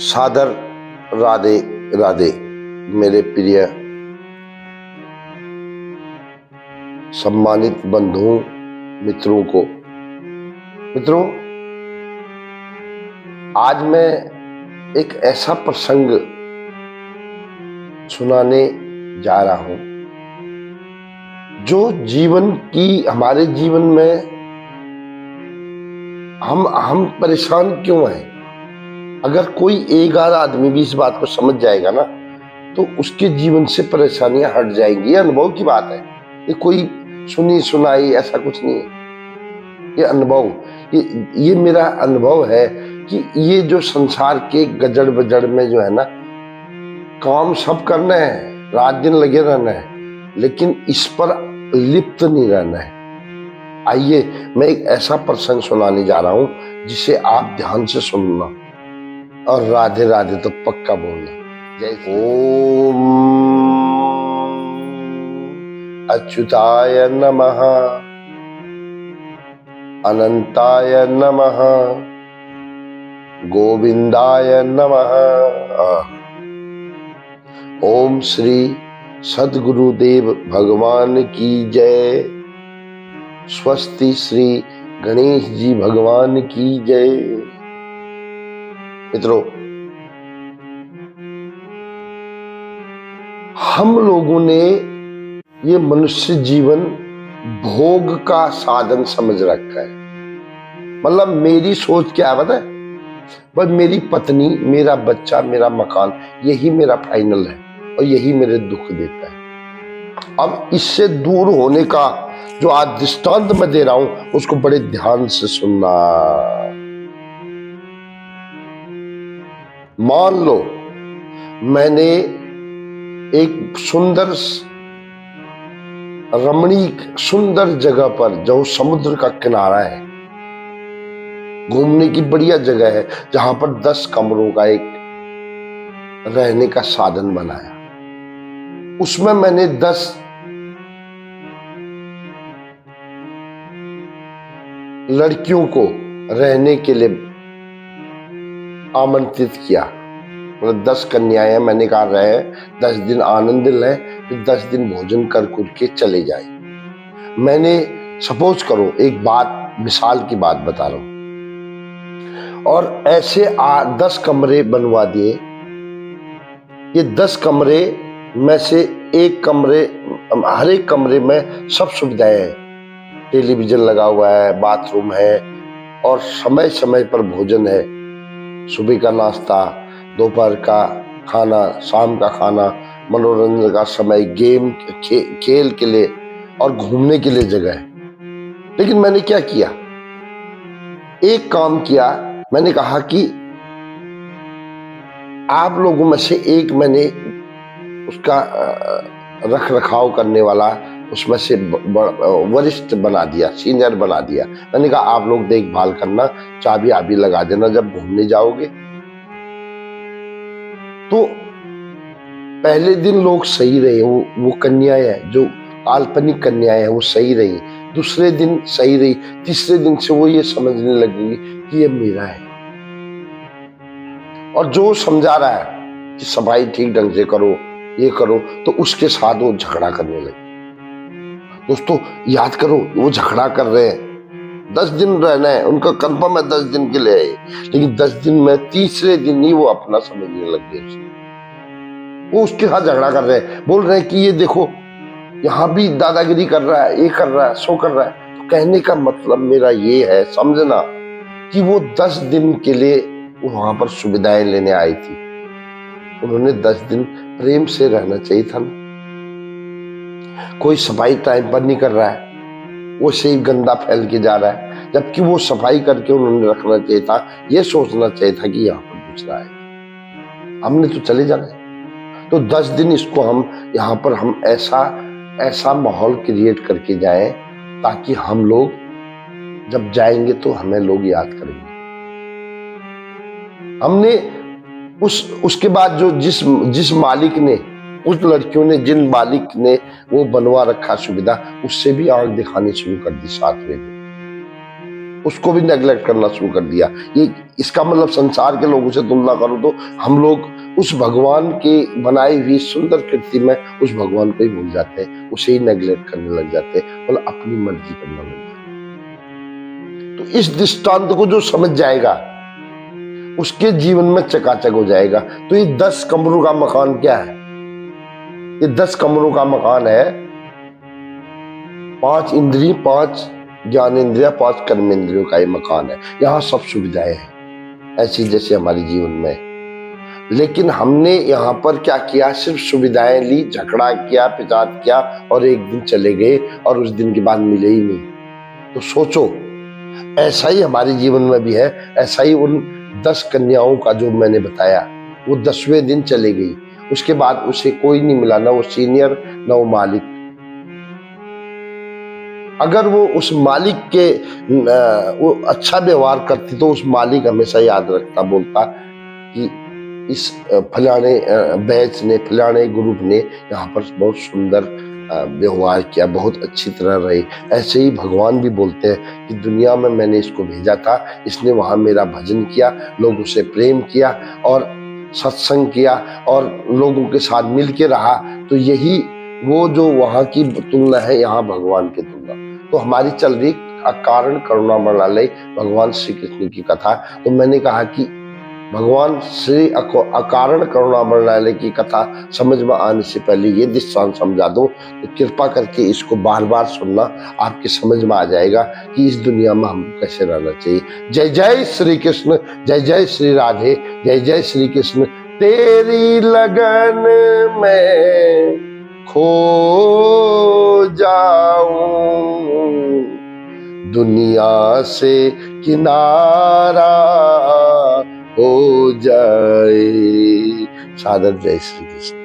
सादर राधे राधे मेरे प्रिय सम्मानित बंधुओं मित्रों को। मित्रों, आज मैं एक ऐसा प्रसंग सुनाने जा रहा हूं जो हमारे जीवन में हम परेशान क्यों हैं। अगर कोई एक आध आदमी भी इस बात को समझ जाएगा ना तो उसके जीवन से परेशानियां हट जाएंगी। ये अनुभव की बात है, ये कोई सुनी सुनाई ऐसा कुछ नहीं है। ये अनुभव, ये मेरा अनुभव है कि ये जो संसार के गजड़ बजड़ में जो है ना, काम सब करना है, रात दिन लगे रहना है, लेकिन इस पर लिप्त नहीं रहना है। आइए मैं एक ऐसा प्रसंग सुनाने जा रहा हूं जिसे आप ध्यान से सुनना और राधे राधे तो पक्का बोलना। जय ओम अच्युताय नमः, अनंताय नमः, गोविंदाय नमः। ओम श्री सद्गुरुदेव भगवान की जय। स्वस्ति श्री गणेश जी भगवान की जय। मित्रों, हम लोगों ने ये मनुष्य जीवन भोग का साधन समझ रखा है। मतलब मेरी सोच क्या है पता है? बस मेरी पत्नी, मेरा बच्चा, मेरा मकान, यही मेरा फाइनल है और यही मेरे दुख देता है। अब इससे दूर होने का जो आज दृष्टांत मैं दे रहा हूं उसको बड़े ध्यान से सुनना। मान लो मैंने एक सुंदर रमणीक सुंदर जगह पर, जो समुद्र का किनारा है, घूमने की बढ़िया जगह है, जहां पर 10 कमरों का एक रहने का साधन बनाया। उसमें मैंने 10 लड़कियों को रहने के लिए आमंत्रित किया। मतलब 10 कन्याएं, मैंने कहा रहे 10 दिन आनंद लें, फिर 10 दिन भोजन कर के चले जाए। मैंने सपोज करो, एक बात, मिसाल की बात बता रहा हूं, और ऐसे 10 कमरे बनवा दिए। ये 10 कमरे में से एक कमरे, हर एक कमरे में सब सुविधाएं हैं। टेलीविजन लगा हुआ है, बाथरूम है और समय समय पर भोजन है। सुबह का नाश्ता, दोपहर का खाना, शाम का खाना, मनोरंजन का समय, गेम खेल के लिए और घूमने के लिए जगह है। लेकिन मैंने क्या किया, एक काम किया। मैंने कहा कि आप लोगों में से एक, मैंने उसका रख रखाव करने वाला उसमें से वरिष्ठ बना दिया, सीनियर बना दिया। मैंने कहा आप लोग देखभाल करना, चाबी आबी लगा देना जब घूमने जाओगे। तो पहले दिन लोग सही रहे, वो कन्याएं हैं, जो काल्पनिक कन्याएं हैं, वो सही रही। दूसरे दिन सही रही, तीसरे दिन से वो ये समझने लगेगी कि ये मेरा है। और जो समझा रहा है कि सफाई ठीक ढंग से करो, ये करो, तो उसके साथ वो झगड़ा करने लगे। दोस्तों याद करो, वो झगड़ा कर रहे हैं, 10 दिन रहना है, उनका कंफर्म है 10 दिन के लिए है, लेकिन 10 दिन में तीसरे दिन ही वो अपना समझने लग गए। वो उसके साथ झगड़ा कर रहे हैं, बोल रहे हैं कि ये देखो यहां भी दादागिरी कर रहा है, ये कर रहा है, सो कर रहा है। तो कहने का मतलब मेरा ये है, समझना कि वो 10 दिन के लिए वहां पर सुविधाएं लेने आई थी। उन्होंने 10 दिन प्रेम से रहना चाहिए था ना। कोई सफाई टाइम पर नहीं कर रहा है, वो सही गंदा फैल के जा रहा है, जबकि वो सफाई करके उन्होंने रखना चाहिए था। ये सोचना चाहिए था कि यहाँ पर दूसरा है, हमने तो चले जाना है। तो 10 दिन इसको हम यहाँ पर हम ऐसा माहौल क्रिएट करके जाएं ताकि हम लोग जब जाएंगे तो हमें लोग याद करेंगे। हमने उसके बाद जो जिस मालिक ने, उस लड़कियों ने, जिन मालिक ने वो बनवा रखा सुविधा, उससे भी आंख दिखानी शुरू कर दी 7वें दिन। उसको भी नेग्लेक्ट करना शुरू कर दिया। ये इसका मतलब संसार के लोगों से तुलना करो तो हम लोग उस भगवान की बनाई हुई सुंदर कृति में उस भगवान को ही भूल जाते हैं, उसे ही नेग्लेक्ट करने लग जाते हैं, मतलब अपनी मर्जी करने लग जाते हैं। तो इस दृष्टांत को जो समझ जाएगा उसके जीवन में चकाचक हो जाएगा। तो ये 10 कमरों का मकान क्या है? ये 10 कमरों का मकान है। 5 इंद्रिय, 5 ज्ञान इंद्रिया, 5 कर्म इंद्रियों का ये मकान है। यहाँ सब सुविधाएं हैं ऐसी जैसे हमारे जीवन में। लेकिन हमने यहाँ पर क्या किया? सिर्फ सुविधाएं ली, झगड़ा किया, पिचाद किया और एक दिन चले गए और उस दिन के बाद मिले ही नहीं। तो सोचो, ऐसा ही हमारे जीवन में भी है। ऐसा ही उन 10 कन्याओं का जो मैंने बताया, वो 10वें दिन चले गई, उसके बाद उसे कोई नहीं मिला, ना वो सीनियर ना वो मालिक। अगर वो उस मालिक के वो अच्छा व्यवहार करती तो उस मालिक हमेशा याद रखता, बोलता कि इस फलाने बैच ने, फलाने ग्रुप ने यहाँ पर बहुत सुंदर व्यवहार किया, बहुत अच्छी तरह रहे। ऐसे ही भगवान भी बोलते हैं कि दुनिया में मैंने इसको भेजा था, इसने वहाँ मेरा भजन किया, लोगों से प्रेम किया और सत्संग किया और लोगों के साथ मिल के रहा। तो यही वो जो वहाँ की तुलना है, यहाँ भगवान की तुलना। तो हमारी चल रही अकारण करुणा मृणालय भगवान श्री कृष्ण की कथा। तो मैंने कहा कि भगवान श्री अकारण करुणा मृणालय की कथा समझ में आने से पहले ये दृष्टांत समझा दो, तो कृपा करके इसको बार बार सुनना, आपके समझ में आ जाएगा कि इस दुनिया में हमको कैसे रहना चाहिए। जय जय श्री कृष्ण, जय जय श्री राधे, जय जय श्री कृष्ण। तेरी लगन में खो जाऊं, दुनिया से किनारा हो जाए। सादर जय श्री कृष्ण।